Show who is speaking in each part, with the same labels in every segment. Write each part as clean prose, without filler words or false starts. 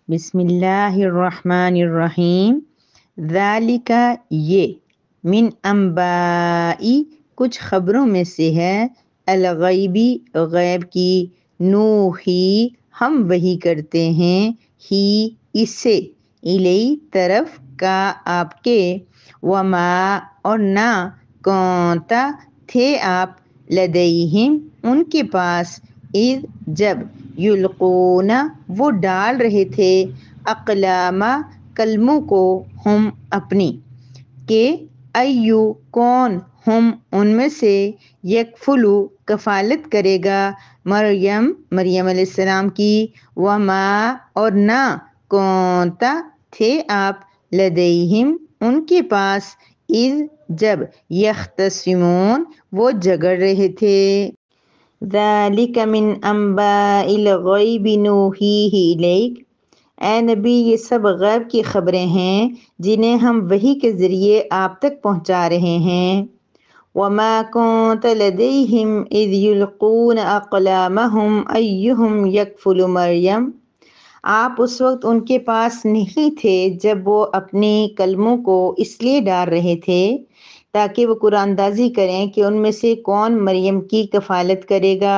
Speaker 1: بسم اللہ الرحمن الرحیم۔ ذالک یہ، من انبائی کچھ خبروں میں سے ہے، الغیبی غیب کی، نوحی ہم وحی کرتے ہیں، ہی اس سے، الی طرف کا آپ کے، وما اور نہ، کونتا تھے آپ، لدیہم ان کے پاس، اذ جب، یلقون وہ ڈال رہے تھے، اقلامہ کلموں کو، ہم اپنی، کہ ایو کون، ہم ان میں سے، یکفلو کفالت کرے گا، مریم علیہ السلام کی، وما اور نہ، کونتا تھے آپ، لدیہم ان کے پاس، اذ جب، یختصمون وہ جھگڑ رہے تھے۔ ذالک من انباء الغیب نوحیہ الیک، اے نبی یہ سب غیب کی خبریں ہیں جنہیں ہم وحی کے ذریعے آپ تک پہنچا رہے ہیں۔ وما كنت لديهم اذ يلقون اقلامهم ايهم يكفل مریم، آپ اس وقت ان کے پاس نہیں تھے جب وہ اپنی کلموں کو اس لیے ڈال رہے تھے تاکہ وہ قرآن اندازی کریں کہ ان میں سے کون مریم کی کفالت کرے گا۔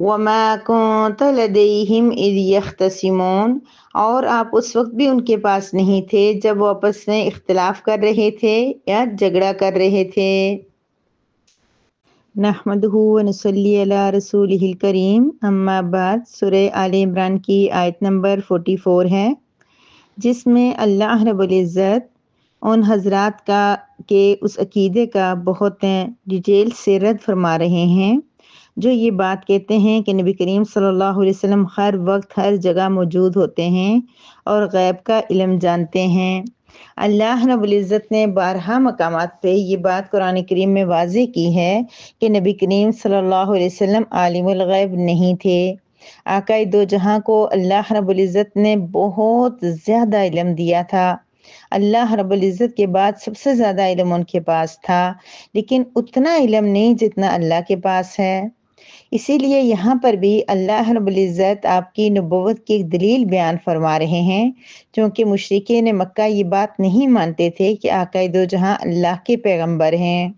Speaker 1: وما كنت لديهم اذ يختصمون، اور آپ اس وقت بھی ان کے پاس نہیں تھے جب وہ آپس میں اختلاف کر رہے تھے یا جھگڑا کر رہے تھے۔ نحمدہ ونصلی علی رسولہ الکریم، اما بعد، سورہ آل عمران کی آیت نمبر 44 ہے، جس میں اللہ رب العزت ان حضرات کا کے اس عقیدے کا بہت ڈیٹیل سے رد فرما رہے ہیں جو یہ بات کہتے ہیں کہ نبی کریم صلی اللہ علیہ وسلم ہر وقت ہر جگہ موجود ہوتے ہیں اور غیب کا علم جانتے ہیں۔ اللہ رب العزت نے بارہا مقامات پہ یہ بات قرآن کریم میں واضح کی ہے کہ نبی کریم صلی اللہ علیہ وسلم عالم الغیب نہیں تھے۔ آقائے دو جہاں کو اللہ رب العزت نے بہت زیادہ علم دیا تھا۔ اللہ رب العزت کے بعد سب سے زیادہ علم ان کے پاس تھا، لیکن اتنا علم نہیں جتنا اللہ کے پاس ہے۔ اسی لیے یہاں پر بھی اللہ رب العزت آپ کی نبوت کی ایک دلیل بیان فرما رہے ہیں، چونکہ مشرکین مکہ یہ بات نہیں مانتے تھے کہ آقا دو جہاں اللہ کے پیغمبر ہیں،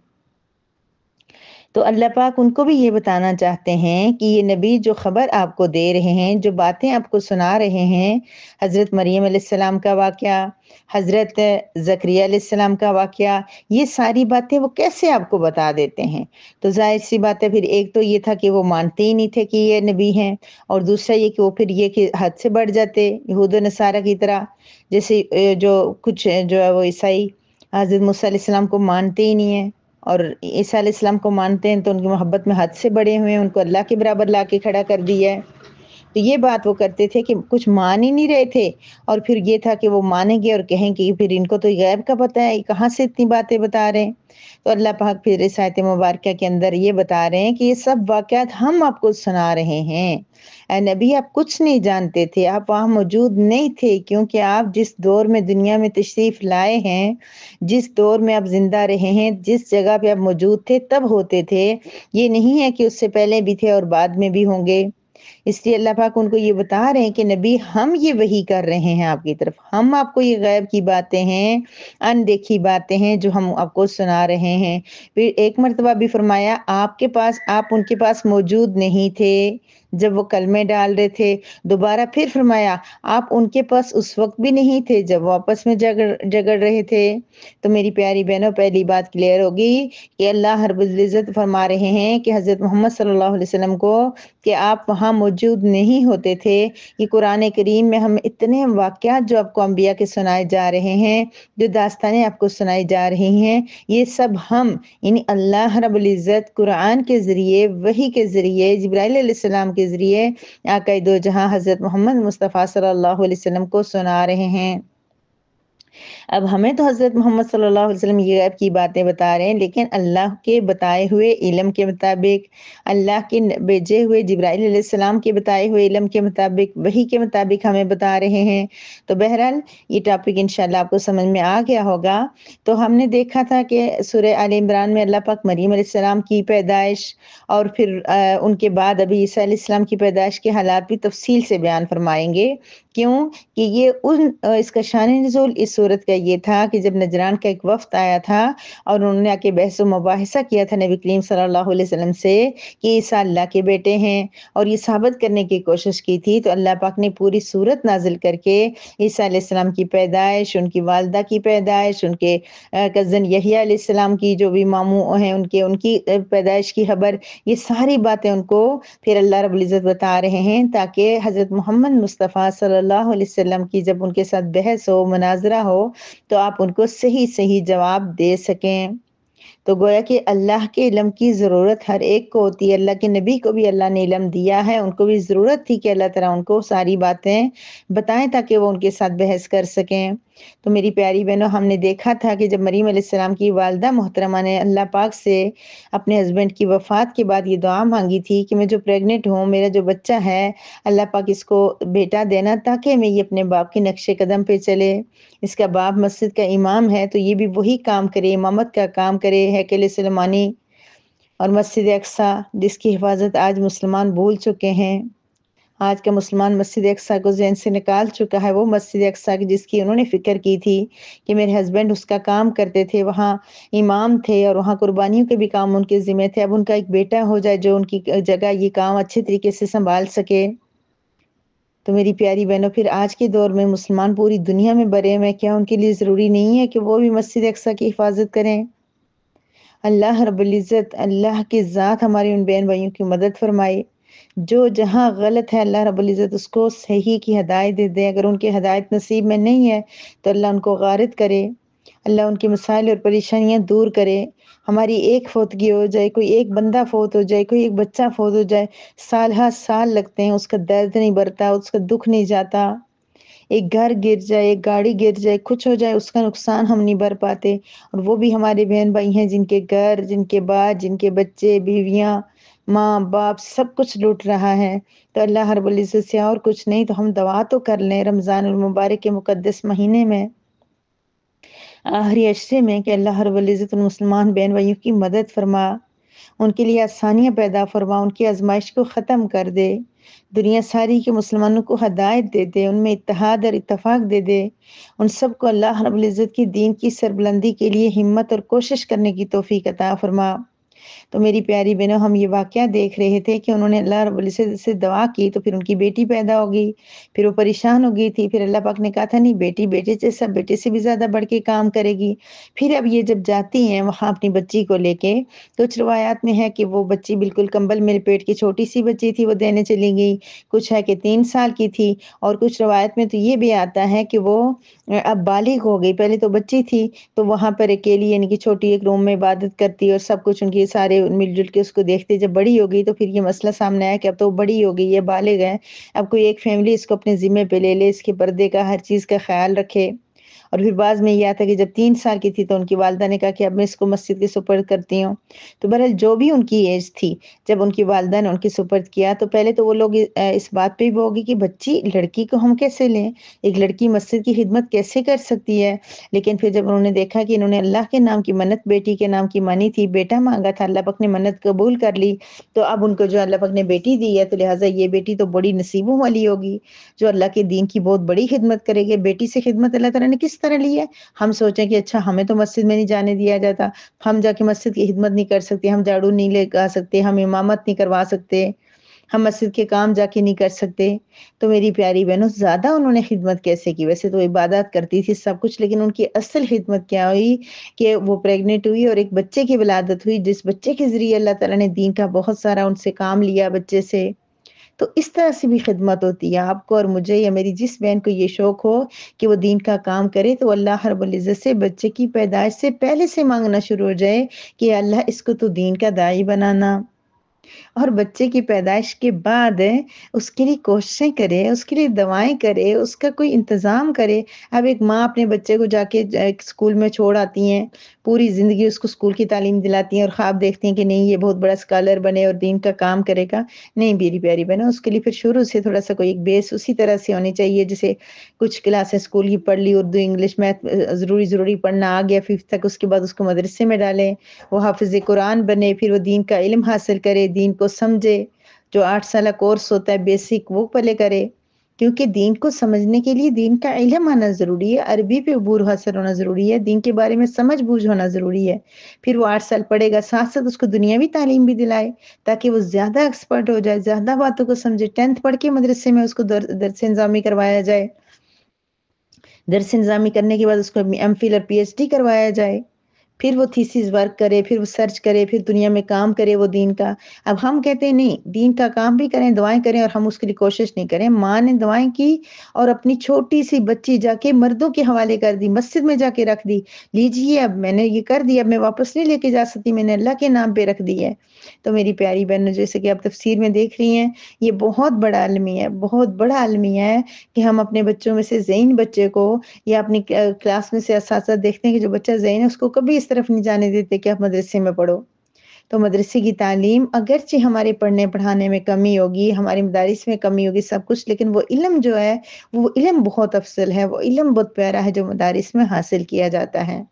Speaker 1: تو اللہ پاک ان کو بھی یہ بتانا چاہتے ہیں کہ یہ نبی جو خبر آپ کو دے رہے ہیں، جو باتیں آپ کو سنا رہے ہیں، حضرت مریم علیہ السلام کا واقعہ، حضرت زکریا علیہ السلام کا واقعہ، یہ ساری باتیں وہ کیسے آپ کو بتا دیتے ہیں؟ تو ظاہر سی بات ہے، پھر ایک تو یہ تھا کہ وہ مانتے ہی نہیں تھے کہ یہ نبی ہیں، اور دوسرا یہ کہ وہ پھر یہ کہ حد سے بڑھ جاتے یہود و نصارہ کی طرح، جیسے جو کچھ جو ہے وہ عیسائی حضرت موسیٰ علیہ السلام کو مانتے ہی نہیں ہیں، اور عیسیٰ علیہ السلام کو مانتے ہیں تو ان کی محبت میں حد سے بڑے ہوئے ہیں، ان کو اللہ کے برابر لا کے کھڑا کر دیا ہے۔ تو یہ بات وہ کرتے تھے کہ کچھ مان ہی نہیں رہے تھے، اور پھر یہ تھا کہ وہ مانیں گے اور کہیں کہ پھر ان کو تو غیب کا پتہ ہے، کہاں سے اتنی باتیں بتا رہے ہیں؟ تو اللہ پاک پھر اس آیت مبارکہ کے اندر یہ بتا رہے ہیں کہ یہ سب واقعات ہم آپ کو سنا رہے ہیں۔ اے نبی آپ کچھ نہیں جانتے تھے، آپ وہاں موجود نہیں تھے، کیونکہ آپ جس دور میں دنیا میں تشریف لائے ہیں، جس دور میں آپ زندہ رہے ہیں، جس جگہ پہ آپ موجود تھے تب ہوتے تھے، یہ نہیں ہے کہ اس سے پہلے بھی تھے اور بعد میں بھی ہوں گے۔ اس لیے اللہ پاک ان کو یہ بتا رہے ہیں کہ نبی ہم یہ وحی کر رہے ہیں آپ کی طرف، ہم آپ کو یہ غیب کی باتیں ہیں، اندیکھی باتیں ہیں جو ہم آپ کو سنا رہے ہیں۔ پھر ایک مرتبہ بھی فرمایا آپ کے پاس، آپ ان کے پاس موجود نہیں تھے جب وہ کلمے ڈال رہے تھے۔ دوبارہ پھر فرمایا آپ ان کے پاس اس وقت بھی نہیں تھے جب وہ آپس میں جگڑ رہے تھے۔ تو میری پیاری بہنوں، پہلی بات کلیئر ہوگی کہ اللہ رب العزت فرما رہے ہیں کہ حضرت محمد صلی اللہ علیہ وسلم کو کہ آپ وہاں موجود نہیں ہوتے تھے۔ یہ قرآن کریم میں ہم اتنے واقعات جو آپ کو انبیاء کے سنائے جا رہے ہیں، جو داستانیں آپ کو سنائی جا رہی ہیں، یہ سب ہم یعنی اللہ رب العزت قرآن کے ذریعے، وحی کے ذریعے، جبرائیل علیہ السلام کے ذریعے آقا دو جہاں حضرت محمد مصطفیٰ صلی اللہ علیہ وسلم کو سنا رہے ہیں۔ اب ہمیں تو حضرت محمد صلی اللہ علیہ وسلم یہ غیب کی باتیں بتا رہے ہیں، لیکن اللہ کے بتائے ہوئے علم کے مطابق، اللہ کے بھیجے ہوئے جبرائیل علیہ السلام کے بتائے ہوئے علم کے مطابق، وحی کے مطابق ہمیں بتا رہے ہیں۔ تو بہرحال یہ ٹاپک انشاءاللہ آپ کو سمجھ میں آ گیا ہوگا۔ تو ہم نے دیکھا تھا کہ سورہ آل عمران میں اللہ پاک مریم علیہ السلام کی پیدائش اور پھر ان کے بعد ابھی عیسیٰ علیہ السلام کی پیدائش کے حالات بھی تفصیل سے بیان فرمائیں گے۔ کیوں کہ یہ اس کا شان نزول اس صورت کا یہ تھا کہ جب نجران کا ایک وفد آیا تھا اور انہوں نے آ کے بحث و مباحثہ کیا تھا نبی کریم صلی اللہ علیہ وسلم سے کہ عیسیٰ اللہ کے بیٹے ہیں، اور یہ ثابت کرنے کی کوشش کی تھی، تو اللہ پاک نے پوری صورت نازل کر کے عیسیٰ علیہ السلام کی پیدائش، ان کی والدہ کی پیدائش، ان کے کزن یحییٰ علیہ السلام کی جو بھی ماموں ہیں ان کی پیدائش کی خبر، یہ ساری باتیں ان کو پھر اللہ رب العزت بتا رہے ہیں تاکہ حضرت محمد مصطفیٰ صلی اللہ علیہ وسلم کی جب ان کے ساتھ بحث ہو، مناظرہ ہو، تو آپ ان کو صحیح صحیح جواب دے سکیں۔ تو گویا کہ اللہ کے علم کی ضرورت ہر ایک کو ہوتی ہے، اللہ کے نبی کو بھی اللہ نے علم دیا ہے، ان کو بھی ضرورت تھی کہ اللہ تعالیٰ ان کو ساری باتیں بتائیں تاکہ وہ ان کے ساتھ بحث کر سکیں۔ تو میری پیاری بہنوں، ہم نے دیکھا تھا کہ جب مریم علیہ السلام کی والدہ محترمہ نے اللہ پاک سے اپنے ہسبینڈ کی وفات کے بعد یہ دعا مانگی تھی کہ میں جو پریگننٹ ہوں، میرا جو بچہ ہے، اللہ پاک اس کو بیٹا دینا تاکہ میں یہ اپنے باپ کے نقش قدم پہ چلے۔ اس کا باپ مسجد کا امام ہے تو یہ بھی وہی کام کرے، امامت کا کام کرے، ہیکل سلیمانی اور مسجد اقصیٰ جس کی حفاظت آج مسلمان بھول چکے ہیں۔ آج کا مسلمان مسجد اقصیٰ کو ذہن سے نکال چکا ہے، وہ مسجد اقصیٰ جس کی انہوں نے فکر کی تھی کہ میرے ہسبینڈ اس کا کام کرتے تھے، وہاں امام تھے اور وہاں قربانیوں کے بھی کام ان کے ذمہ تھے، اب ان کا ایک بیٹا ہو جائے جو ان کی جگہ یہ کام اچھے طریقے سے سنبھال سکے۔ تو میری پیاری بہنوں، پھر آج کے دور میں مسلمان پوری دنیا میں بڑے ہوئے، کیا ان کے لیے ضروری نہیں ہے کہ وہ بھی مسجد اقصیٰ کی حفاظت کریں؟ اللہ رب العزت، اللہ کی ذات ہماری ان بہن بھائیوں کی مدد فرمائے۔ جو جہاں غلط ہے اللہ رب العزت اس کو صحیح کی ہدایت دے دے، اگر ان کی ہدایت نصیب میں نہیں ہے تو اللہ ان کو غارت کرے، اللہ ان کے مسائل اور پریشانیاں دور کرے۔ ہماری ایک فوتگی ہو جائے، کوئی ایک بندہ فوت ہو جائے، کوئی ایک بچہ فوت ہو جائے، سال ہر سال لگتے ہیں، اس کا درد نہیں بھرتا، اس کا دکھ نہیں جاتا۔ ایک گھر گر جائے، ایک گاڑی گر جائے، کچھ ہو جائے، اس کا نقصان ہم نہیں بھر پاتے، اور وہ بھی ہمارے بہن بھائی ہیں جن کے گھر، جن کے بعد، جن کے بچے، بیویاں، ماں باپ سب کچھ لوٹ رہا ہے۔ تو اللہ رب العزت سے اور کچھ نہیں تو ہم دعا تو کر لیں رمضان المبارک کے مقدس مہینے میں، آخری عشرے میں، کہ اللہ رب العزت ان مسلمان بہن بھائیوں کی مدد فرما، ان کے لیے آسانیاں پیدا فرما، ان کی آزمائش کو ختم کر دے، دنیا ساری کے مسلمانوں کو ہدایت دے دے، ان میں اتحاد اور اتفاق دے دے، ان سب کو اللہ رب العزت کی دین کی سربلندی کے لیے ہمت اور کوشش کرنے کی توفیق عطا فرما۔ تو میری پیاری بہنوں، ہم یہ واقعہ دیکھ رہے تھے کہ انہوں نے اللہ رب العزت سے دعا کی تو پھر ان کی بیٹی پیدا ہو گئی، پھر وہ پریشان ہو گئی تھی، پھر اللہ پاک نے کہا تھا نہیں، بیٹی بیٹے جیسا، بیٹے سے بھی زیادہ بڑھ کے کام کرے گی۔ پھر اب یہ جب جاتی ہیں وہاں اپنی بچی کو لے کے، کچھ روایات میں ہے کہ وہ بچی بالکل کمبل میرے پیٹ کی چھوٹی سی بچی تھی وہ دینے چلی گئی، کچھ ہے کہ 3 سال کی تھی، اور کچھ روایت میں تو یہ بھی آتا ہے کہ وہ اب بالغ ہو گئی، پہلے تو بچی تھی تو وہاں پر اکیلی یعنی کہ چھوٹی ایک روم میں عبادت کرتی اور سب کچھ ان کی سارے مل جل کے اس کو دیکھتے۔ جب بڑی ہو گئی تو پھر یہ مسئلہ سامنے آیا کہ اب تو بڑی ہو گئی ہے، بالغ ہے، اب کوئی ایک فیملی اس کو اپنے ذمے پہ لے لے، اس کے پردے کا ہر چیز کا خیال رکھے۔ اور پھر بعض میں یہ آتا کہ جب 3 سال کی تھی تو ان کی والدہ نے کہا کہ اب میں اس کو مسجد کے سپرد کرتی ہوں۔ تو بہرحال جو بھی ان کی ایج تھی، جب ان کی والدہ نے ان کی سپرد کیا تو پہلے تو وہ لوگ اس بات پہ بھی ہوگی کہ بچی لڑکی کو ہم کیسے لیں، ایک لڑکی مسجد کی خدمت کیسے کر سکتی ہے، لیکن پھر جب انہوں نے دیکھا کہ انہوں نے اللہ کے نام کی منت بیٹی کے نام کی مانی تھی، بیٹا مانگا تھا، اللہ پاک نے منت قبول کر لی، تو اب ان کو جو اللہ پاک نے بیٹی دی ہے تو لہٰذا یہ بیٹی تو بڑی نصیبوں والی ہوگی جو اللہ کے دین کی بہت بڑی خدمت کرے گی۔ بیٹی سے خدمت اللہ تعالیٰ نے کس طرح لی ہے؟ ہم سوچیں کہ اچھا ہمیں تو مسجد میں نہیں جانے دیا جاتا، ہم جا کے مسجد کی خدمت نہیں کر سکتے، ہم جھاڑو نہیں لے آ سکتے، ہم امامت نہیں کروا سکتے، ہم مسجد کے کام جا کے نہیں کر سکتے۔ تو میری پیاری بہنوں، زیادہ انہوں نے خدمت کیسے کی؟ ویسے تو عبادات کرتی تھی سب کچھ، لیکن ان کی اصل خدمت کیا ہوئی کہ وہ پریگننٹ ہوئی اور ایک بچے کی ولادت ہوئی، جس بچے کے ذریعے اللہ تعالیٰ نے دین کا بہت سارا ان سے کام لیا بچے سے۔ تو اس طرح سے بھی خدمت ہوتی ہے، آپ کو اور مجھے یا میری جس بہن کو یہ شوق ہو کہ وہ دین کا کام کرے تو اللہ رب العزت سے بچے کی پیدائش سے پہلے سے مانگنا شروع ہو جائے کہ اللہ اس کو تو دین کا داعی بنانا، اور بچے کی پیدائش کے بعد اس کے لیے کوششیں کرے، اس کے لیے دعائیں کرے، اس کا کوئی انتظام کرے۔ اب ایک ماں اپنے بچے کو جا کے ایک اسکول میں چھوڑ آتی ہیں، پوری زندگی اس کو اسکول کی تعلیم دلاتی ہیں اور خواب دیکھتی ہیں کہ نہیں یہ بہت بڑا اسکالر بنے اور دین کا کام کرے گا۔ نہیں میری پیاری بہنوں، اس کے لیے پھر شروع سے تھوڑا سا کوئی ایک بیس اسی طرح سے ہونی چاہیے، جیسے کچھ کلاسیں اسکول کی پڑھ لی، اردو انگلش میتھ ضروری پڑھنا آ گیا 5 تک، اس کے بعد اس کو مدرسے میں ڈالیں، وہ حافظ قرآن بنے، پھر وہ دین کا علم حاصل کرے، دین کو سمجھے، جو 8 سالہ کورس ہوتا ہے بیسک وہ پہلے کرے، کیونکہ دین کو سمجھنے کے لیے دین کا علم آنا ضروری ہے، عربی پہ عبور حاصل ہونا ضروری ہے، دین کے بارے میں سمجھ بوجھ ہونا ضروری ہے۔ پھر وہ 8 سال پڑھے گا، ساتھ ساتھ اس کو دنیاوی تعلیم بھی دلائے تاکہ وہ زیادہ ایکسپرٹ ہو جائے، زیادہ باتوں کو سمجھے۔ 10th پڑھ کے مدرسے میں اس کو درس انظامی کروایا جائے، درس انظامی کرنے کے بعد اس کو ایم فل اور پی ایچ ڈی کروایا جائے، پھر وہ تھیسس ورک کرے، پھر وہ سرچ کرے، پھر دنیا میں کام کرے وہ دین کا۔ اب ہم کہتے ہیں نہیں دین کا کام بھی کریں، دعائیں کریں، اور ہم اس کے لیے کوشش نہیں کریں۔ ماں نے دعائیں کی اور اپنی چھوٹی سی بچی جا کے مردوں کے حوالے کر دی، مسجد میں جا کے رکھ دی، لیجیے اب میں نے یہ کر دیا، اب میں واپس نہیں لے کے جا سکتی، میں نے اللہ کے نام پہ رکھ دی ہے۔ تو میری پیاری بہنوں، جیسے کہ آپ تفسیر میں دیکھ رہی ہیں، یہ بہت بڑا المیہ ہے، بہت بڑا المیہ ہے کہ ہم اپنے بچوں میں سے ذہین بچے کو، یا اپنی کلاس میں سے اساتذہ دیکھتے ہیں کہ جو بچہ ذہین ہے اس کو کبھی اس طرف نہیں جانے دیتے کہ آپ مدرسے میں پڑھو۔ تو مدرسے کی تعلیم اگرچہ ہمارے پڑھنے پڑھانے میں کمی ہوگی، ہمارے مدارس میں کمی ہوگی، سب کچھ، لیکن وہ علم جو ہے وہ علم بہت افضل ہے، وہ علم بہت پیارا ہے جو مدارس میں حاصل کیا جاتا ہے۔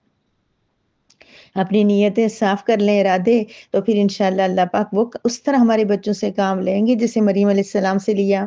Speaker 1: اپنی نیتیں صاف کر لیں، ارادے، تو پھر انشاءاللہ اللہ پاک وہ اس طرح ہمارے بچوں سے کام لیں گے جیسے مریم علیہ السلام سے لیا۔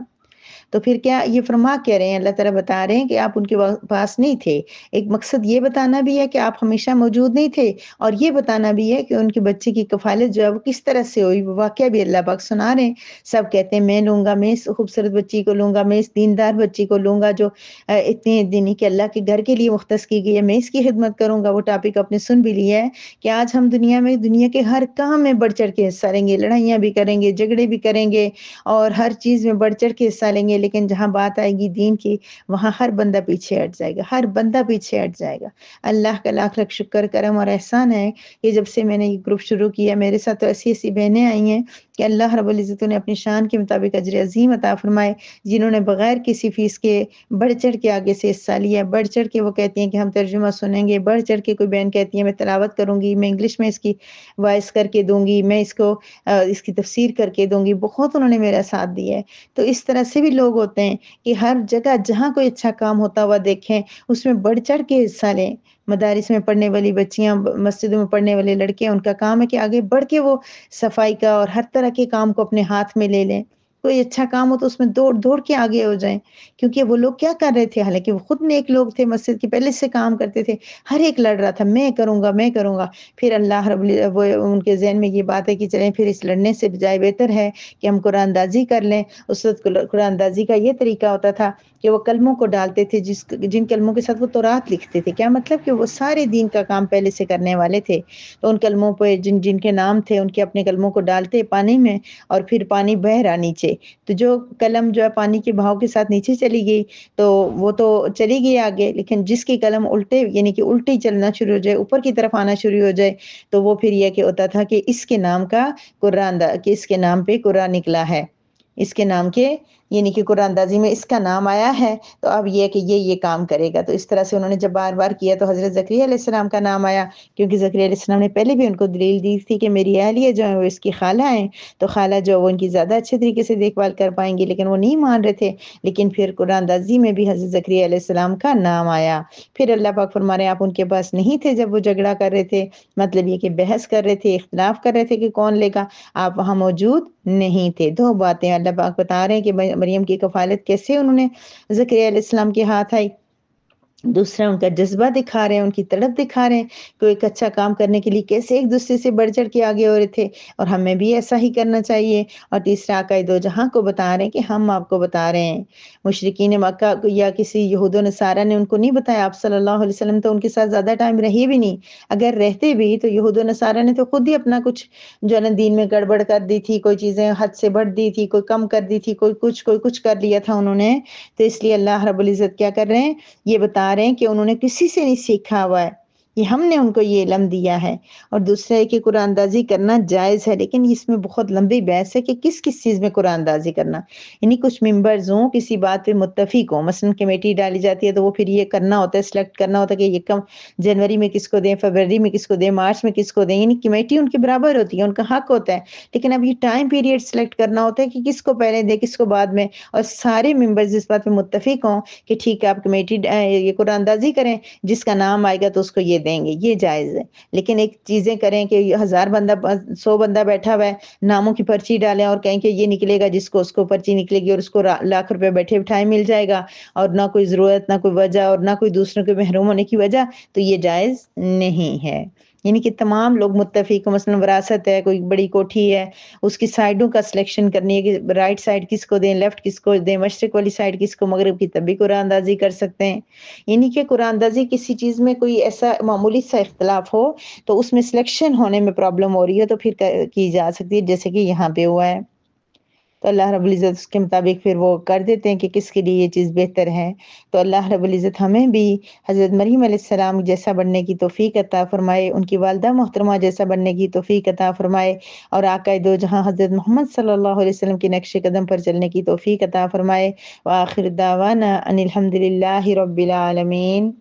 Speaker 1: تو پھر کیا یہ فرما کہہ رہے ہیں، اللہ تعالیٰ بتا رہے ہیں کہ آپ ان کے پاس نہیں تھے۔ ایک مقصد یہ بتانا بھی ہے کہ آپ ہمیشہ موجود نہیں تھے، اور یہ بتانا بھی ہے کہ ان کے بچے کی کفالت جو ہے وہ کس طرح سے ہوئی، وہ واقعہ بھی اللہ پاک سنا رہے ہیں۔ سب کہتے ہیں میں لوں گا، میں اس خوبصورت بچی کو لوں گا، میں اس دیندار بچی کو لوں گا جو اتنے دن کے اللہ کے گھر کے لیے مختص کی گئی ہے، میں اس کی خدمت کروں گا۔ وہ ٹاپک آپ نے سن بھی لیا ہے کہ آج ہم دنیا میں دنیا کے ہر کام میں بڑھ چڑھ کے حصہ لیں گے، لڑائیاں بھی کریں گے، جھگڑے بھی کریں گے، اور ہر چیز میں بڑھ چڑھ کے حصہ لیں گے، لیکن جہاں بات آئے گی دین کی وہاں ہر بندہ پیچھے ہٹ جائے گا، ہر بندہ پیچھے ہٹ جائے گا۔ اللہ کا لاکھ لاکھ شکر کرم اور احسان ہے کہ جب سے میں نے یہ گروپ شروع کیا میرے ساتھ تو ایسی ایسی بہنیں آئی ہیں کہ اللہ رب العزت نے اپنی شان کے مطابق اجر عظیم عطا فرمائے، جنہوں نے بغیر کسی فیس کے بڑھ چڑھ کے آگے سے حصہ لیا، بڑھ چڑھ کے وہ کہتی ہیں کہ ہم ترجمہ سنیں گے، بڑھ چڑھ کے کوئی بہن کہتی ہے میں تلاوت کروں گی، میں انگلش میں اس کی وائس کر کے دوں گی، میں اس کو اس کی تفسیر کر کے دوں گی، بہت انہوں نے میرا ساتھ دیا ہے۔ تو اس طرح سے بھی لوگ ہوتے ہیں کہ ہر جگہ جہاں کوئی اچھا کام ہوتا ہوا دیکھیں اس میں بڑھ چڑھ کے حصہ لیں۔ مدارس میں پڑھنے والی بچیاں، مسجدوں میں پڑھنے والے لڑکے، ان کا کام ہے کہ آگے بڑھ کے وہ صفائی کا اور ہر طرح کے کام کو اپنے ہاتھ میں لے لیں، کوئی اچھا کام ہو تو اس میں دوڑ دوڑ کے آگے ہو جائیں، کیونکہ وہ لوگ کیا کر رہے تھے، حالانکہ وہ خود نیک لوگ تھے، مسجد کے پہلے سے کام کرتے تھے، ہر ایک لڑ رہا تھا میں کروں گا میں کروں گا۔ پھر اللہ رب وہ ان کے ذہن میں یہ بات ہے کہ چلیں پھر اس لڑنے سے بجائے بہتر ہے کہ ہم قرآن اندازی کر لیں۔ اس وقت قرآن اندازی کا یہ طریقہ ہوتا تھا کہ وہ کلموں کو ڈالتے تھے، جن کلموں کے ساتھ وہ تورات لکھتے تھے، کیا مطلب کہ وہ سارے دین کا کام پہلے سے کرنے والے تھے، تو ان کلموں پہ جن کے نام تھے ان کے اپنے کلموں کو ڈالتے پانی میں، اور پھر پانی بہہ رہا نیچے، تو جو قلم جو ہے پانی کے بہاؤ کے ساتھ نیچے چلی گئی تو وہ تو چلی گئی آگے، لیکن جس کی قلم الٹے یعنی کہ الٹی چلنا شروع ہو جائے، اوپر کی طرف آنا شروع ہو جائے، تو وہ پھر یہ کہ ہوتا تھا کہ اس کے نام کا قرآن، کہ اس کے نام پہ قرآن نکلا ہے، اس کے نام کے یعنی کہ قرآن اندازی میں اس کا نام آیا ہے، تو اب یہ کہ یہ کام کرے گا۔ تو اس طرح سے انہوں نے جب بار بار کیا تو حضرت زکریا علیہ السلام کا نام آیا، کیونکہ زکریا علیہ السلام نے پہلے بھی ان کو دلیل دی تھی کہ میری اہلیہ جو ہے وہ اس کی خالہ ہیں، تو خالہ جو وہ ان کی زیادہ اچھے طریقے سے دیکھ بھال کر پائیں گی، لیکن وہ نہیں مان رہے تھے، لیکن پھر قرآن اندازی میں بھی حضرت زکریا علیہ السلام کا نام آیا۔ پھر اللہ پاک فرما رہے ہیں آپ ان کے پاس نہیں تھے جب وہ جھگڑا کر رہے تھے، مطلب یہ کہ بحث کر رہے تھے، اختلاف کر رہے تھے کہ کون لے گا، آپ وہاں موجود نہیں تھے۔ دو باتیں اللہ پاک بتا رہے ہیں کہ مریم کی کفالت کیسے انہوں نے زکریا علیہ السلام کے ہاتھ آئی، دوسرا ان کا جذبہ دکھا رہے ہیں، ان کی تڑپ دکھا رہے ہیں کہ ایک اچھا کام کرنے کے لیے کیسے ایک دوسرے سے بڑھ چڑھ کے آگے ہو رہے تھے، اور ہمیں بھی ایسا ہی کرنا چاہیے۔ اور تیسرا آقا دو جہاں کو بتا رہے ہیں کہ ہم آپ کو بتا رہے ہیں۔ مشرکین مکہ یا کسی یہود و نصارہ نے ان کو نہیں بتایا، آپ صلی اللہ علیہ وسلم تو ان کے ساتھ زیادہ ٹائم رہے بھی نہیں، اگر رہتے بھی تو یہود و نصارہ نے تو خود ہی اپنا کچھ جو ہے نا دین میں گڑبڑ کر دی تھی، کوئی چیزیں حد سے بڑھ دی تھی، کوئی کم کر دی تھی، کوئی کچھ کر لیا تھا انہوں نے۔ تو اس لیے اللہ رب العزت کیا کر رہے ہیں، یہ بتا رہے ہیں کہ انہوں نے کسی سے نہیں سیکھا ہوا ہے، کہ ہم نے ان کو یہ علم دیا ہے، اور دوسرا ہے کہ قرآن اندازی کرنا جائز ہے، لیکن اس میں بہت لمبی بحث ہے کہ کس کس چیز میں قرآن اندازی کرنا، یعنی کچھ ممبرز ہوں کسی بات پہ متفق ہوں، مثلا کمیٹی ڈالی جاتی ہے تو وہ پھر یہ کرنا ہوتا ہے، سلیکٹ کرنا ہوتا ہے کہ یہ کم جنوری میں کس کو دیں، فروری میں کس کو دیں، مارچ میں کس کو دیں، یعنی کمیٹی ان کے برابر ہوتی ہے، ان کا حق ہوتا ہے، لیکن اب یہ ٹائم پیریڈ سلیکٹ کرنا ہوتا ہے کہ کس کو پہلے دیں کس کو بعد میں، اور سارے ممبرز اس بات پہ متفق ہوں کہ ٹھیک ہے آپ کمیٹی یہ قرآن اندازی کریں، جس کا نام آئے گا تو اس کو یہ دیں گے، یہ جائز ہے۔ لیکن ایک چیزیں کریں کہ 1000 بندہ 100 بندہ بیٹھا ہوا ہے، ناموں کی پرچی ڈالیں اور کہیں کہ یہ نکلے گا جس کو اس کو پرچی نکلے گی اور اس کو لاکھ روپے بیٹھے بٹھائے مل جائے گا، اور نہ کوئی ضرورت نہ کوئی وجہ اور نہ کوئی دوسروں کے محروم ہونے کی وجہ، تو یہ جائز نہیں ہے۔ یعنی کہ تمام لوگ متفق، مثلا وراثت ہے، کوئی بڑی کوٹھی ہے، اس کی سائڈوں کا سلیکشن کرنی ہے کہ رائٹ سائڈ کس کو دیں، لیفٹ کس کو دیں، مشرق والی سائڈ کس کو، مغرب کی، تب بھی قرآن اندازی کر سکتے ہیں۔ یعنی کہ قرآن اندازی کسی چیز میں کوئی ایسا معمولی سا اختلاف ہو تو اس میں سلیکشن ہونے میں پرابلم ہو رہی ہے تو پھر کی جا سکتی ہے، جیسے کہ یہاں پہ ہوا ہے، تو اللہ رب العزت اس کے مطابق پھر وہ کر دیتے ہیں کہ کس کے لیے یہ چیز بہتر ہے۔ تو اللہ رب العزت ہمیں بھی حضرت مریم علیہ السلام جیسا بننے کی توفیق عطا فرمائے، ان کی والدہ محترمہ جیسا بننے کی توفیق عطا فرمائے، اور آقا دو جہاں حضرت محمد صلی اللہ علیہ وسلم کے نقش قدم پر چلنے کی توفیق عطا فرمائے۔ وآخر دعوانا ان الحمد للہ رب العالمین۔